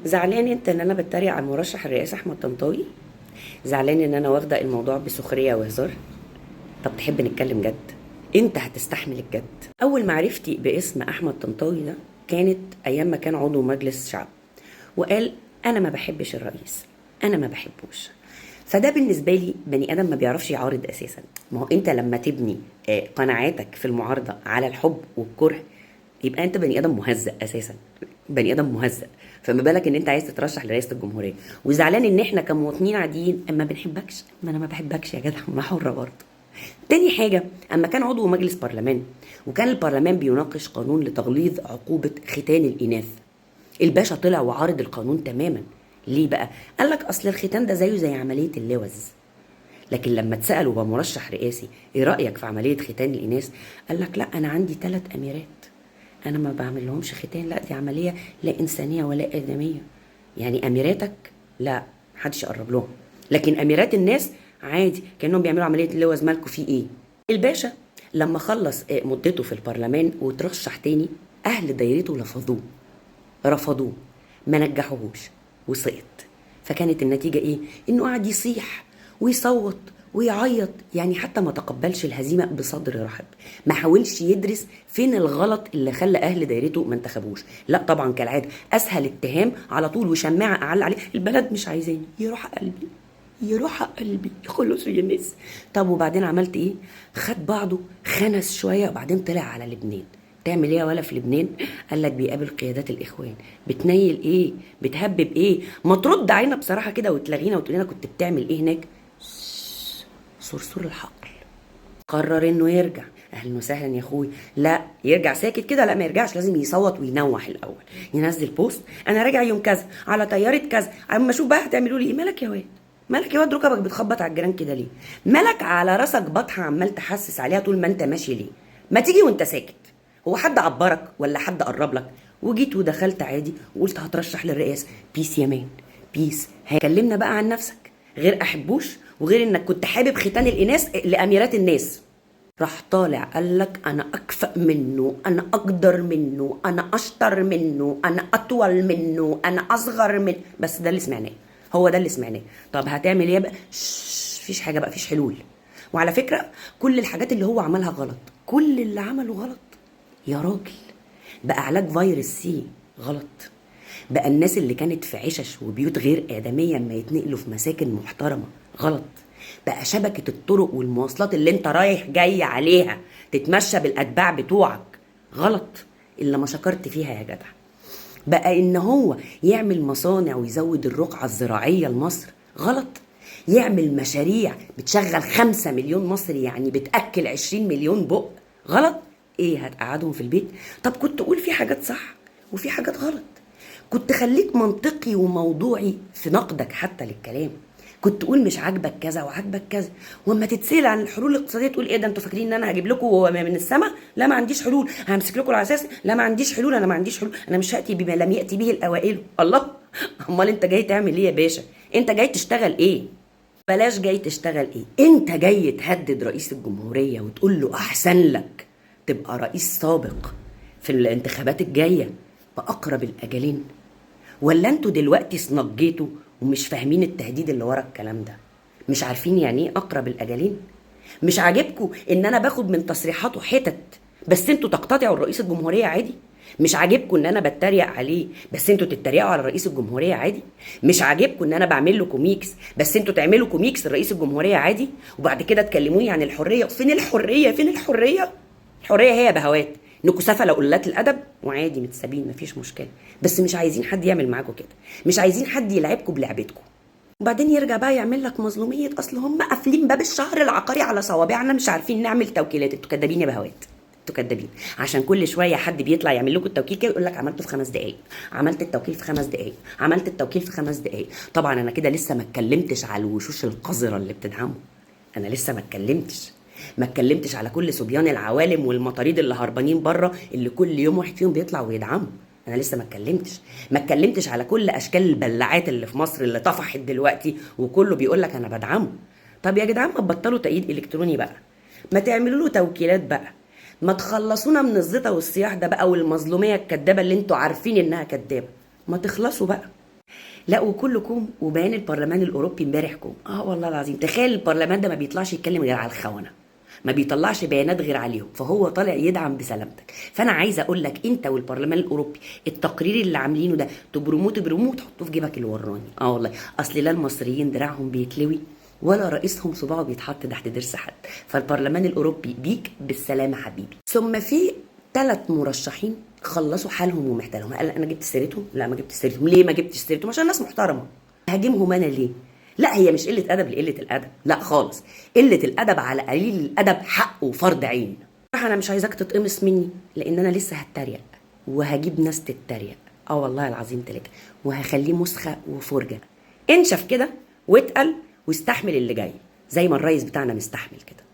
زعلان انت ان انا بتريق على المرشح الرئاسي احمد طنطاوي؟ زعلان ان انا واخده الموضوع بسخريه وهزار؟ طب تحب نتكلم جد؟ انت هتستحمل الجد؟ اول معرفتي باسم احمد طنطاوي ده كانت ايام ما كان عضو مجلس شعب وقال انا ما بحبش الرئيس، انا ما بحبوش. فده بالنسبه لي بني ادم ما بيعرفش يعارض اساسا. ما هو انت لما تبني قناعاتك في المعارضه على الحب والكره يبقى انت بني ادم مهزأ اساسا، بني ادم مهزأ. فما بالك ان انت عايز تترشح لرئاسه الجمهوريه وزعلان ان احنا كمواطنين عاديين ما بنحبكش؟ ما انا ما بحبكش يا جدع، ما حره برضه. تاني حاجه، اما كان عضو مجلس برلمان وكان البرلمان بيناقش قانون لتغليظ عقوبه ختان الاناث، الباشا طلع وعارض القانون تماما. ليه بقى؟ قال لك اصل الختان ده زيه زي عمليه اللوز. لكن لما اتسأل وهو مرشح رئاسي ايه رأيك في عملية ختان الإناث؟ قال لك لا أنا عندي 3 أميرات، أنا ما بعمل لهمش ختان، لا دي عملية لا إنسانية ولا آدمية. يعني أميراتك لا محدش يقرب لهم، لكن أميرات الناس عادي كأنهم بيعملوا عملية اللوز، مالكوا فيه إيه؟ الباشا لما خلص مدته في البرلمان وترشح تاني أهل دايرته رفضوه، ما نجحوهوش وسقط. فكانت النتيجة ايه؟ انه قعد يصيح ويصوت ويعيط، يعني حتى ما تقبلش الهزيمة بصدر رحب، ما حاولش يدرس فين الغلط اللي خلى اهل دايرته ما انتخبوش. لا طبعا كالعادة اسهل اتهام على طول وشماعة اعلى عليه، البلد مش عايزاني، يروح قلبي يروح قلبي يخلصوا يا الناس. طب وبعدين عملت ايه؟ خد بعضه خنس شويه وبعدين طلع على لبنان. تعمل ايه يا ولا في لبنان؟ قال لك بيقابل قيادات الاخوان. بتنيل ايه؟ بتهبب ايه؟ ما ترد علينا بصراحه كده وتلغينا وتقول لنا كنت بتعمل ايه هناك. صرصور الحقل قرر انه يرجع. اهلا وسهلا يا اخوي. لا يرجع ساكت كده؟ لا ما يرجعش، لازم يصوت وينوح الاول، ينزل بوست انا راجع يوم كذا على طياره كذا، اما اشوف بقى هتعملوا لي ايه. مالك يا واد؟ مالك يا واد ركبك بتخبط على الجيران كده ليه؟ مالك على راسك بطحه عمال تحسس عليها طول ما انت ماشي ليه؟ ما تيجي وانت ساكت. هو حد عبرك ولا حد قرب لك؟ وجيت ودخلت عادي وقلت هترشح للرئاسه. بيس يا مان بيس. هكلمنا بقى عن نفسك، غير احبوش وغير انك كنت حابب ختان الاناث لاميرات الناس. راح طالع قال لك انا اكفأ منه، انا اقدر منه، انا اشطر منه، انا اطول منه، انا اصغر منه. بس ده اللي سمعناه، هو ده اللي سمعناه. طب هتعمل ايه بقى؟ مفيش حاجه بقى، مفيش حلول. وعلى فكره كل الحاجات اللي هو عملها غلط، كل اللي عمله غلط يا راجل. بقى علاج فيروس سي غلط، بقى الناس اللي كانت في عشش وبيوت غير آدمية ما يتنقلوا في مساكن محترمة غلط، بقى شبكة الطرق والمواصلات اللي انت رايح جاي عليها تتمشى بالأتباع بتوعك غلط، إلا ما شكرت فيها يا جدع. بقى إن هو يعمل مصانع ويزود الرقعة الزراعية لمصر غلط، يعمل مشاريع بتشغل 5 مليون مصري يعني بتأكل 20 مليون بق غلط. ايه هتقعدهم في البيت؟ طب كنت قول في حاجات صح وفي حاجات غلط، كنت خليك منطقي وموضوعي في نقدك حتى للكلام، كنت تقول مش عاجبك كذا وعاجبك كذا. واما تتسال عن الحلول الاقتصاديه تقول ايه ده انتوا فاكرين ان انا هجيب لكم من السماء؟ لا ما عنديش حلول. همسك لكم العساس؟ لا ما عنديش حلول، انا ما عنديش حلول، انا مش هاتي بما لم ياتي به الاوائل. الله، امال انت جاي تعمل ايه يا باشا؟ انت جاي تشتغل ايه؟ بلاش جاي تشتغل ايه، انت جاي تهدد رئيس الجمهوريه وتقول له احسن لك تبقى رئيس سابق في الانتخابات الجايه باقرب الاجلين؟ ولا انتوا دلوقتي سنجيتوا ومش فاهمين التهديد اللي ورا الكلام ده؟ مش عارفين يعني ايه اقرب الاجلين؟ مش عاجبكم ان انا باخد من تصريحاته حتت بس انتوا تقتطعوا الرئيس الجمهوريه عادي؟ مش عاجبكم ان انا بتريق عليه بس انتوا تتريقوا على رئيس الجمهوريه عادي؟ مش عاجبكم ان انا بعمل له كوميكس بس انتوا تعملوا كوميكس لرئيس الجمهوريه عادي؟ وبعد كده تكلموني عن الحريه. فين الحريه؟ فين الحريه؟ الحريه هي بهوات انكم سفله قلات الادب وعادي متسابين مفيش مشكله، بس مش عايزين حد يعمل معاكم كده، مش عايزين حد يلعبكم بلعبتكم. وبعدين يرجع بقى يعمل لك مظلوميه اصل هم قافلين باب الشهر العقاري على صوابعنا مش عارفين نعمل توكيلات. انتوا كدابين يا بهوات، انتوا كدابين. عشان كل شويه حد بيطلع يعمل لكم التوكيل كده يقول لك عملته في 5 دقائق، عملت التوكيل في 5 دقائق، عملت التوكيل في 5 دقائق. طبعا انا كده لسه ما اتكلمتش على الوشوش القذره اللي بتدعمه، انا لسه ما اتكلمتش على كل صبيان العوالم والمطاريد اللي هربانين بره اللي كل يوم واحد فيهم بيطلع ويدعمه. انا لسه ما اتكلمتش على كل اشكال البلاعات اللي في مصر اللي طفحت دلوقتي وكله بيقول لك انا بدعمه. طب يا جدعان ما تبطلوا تأييد الكتروني بقى، ما تعملوا له توكيلات بقى، ما تخلصونا من الزيطه والصياح ده بقى والمظلوميه الكدابه اللي انتوا عارفين انها كدابه. ما تخلصوا بقى. لا وكله كوم، وبيان البرلمان الاوروبي امبارح كوم. والله العظيم تخيل البرلمان ده ما بيطلعش يتكلم غير على الخونه، ما بيطلعش بيانات غير عليهم، فهو طالع يدعم بسلامتك. فانا عايزه اقول لك انت والبرلمان الاوروبي التقرير اللي عاملينه ده تبرموه تحطوه في جيبك الوراني. والله اصل لا المصريين دراعهم بيتلوي ولا رئيسهم صباعه بيتحط تحت ضرس حد. فالبرلمان الاوروبي بيك بالسلامه حبيبي. ثم في 3 مرشحين خلصوا حالهم ومحتالهم. قال انا جبت سيرتهم؟ لا ما جبت سيرتهم. ليه ما جبتش سيرتهم؟ عشان ناس محترمه. هاجمهم انا ليه؟ لا هي مش قله ادب لقله الادب، لا خالص، قله الادب على قليل الادب حق وفرض عين. انا مش عايزاك تتقمص مني، لان انا لسه هتريق وهجيب ناس تتريق. والله العظيم تلك، وهخليه مسخه وفرجه. انشف كده واتقل واستحمل اللي جاي زي ما الريس بتاعنا مستحمل كده.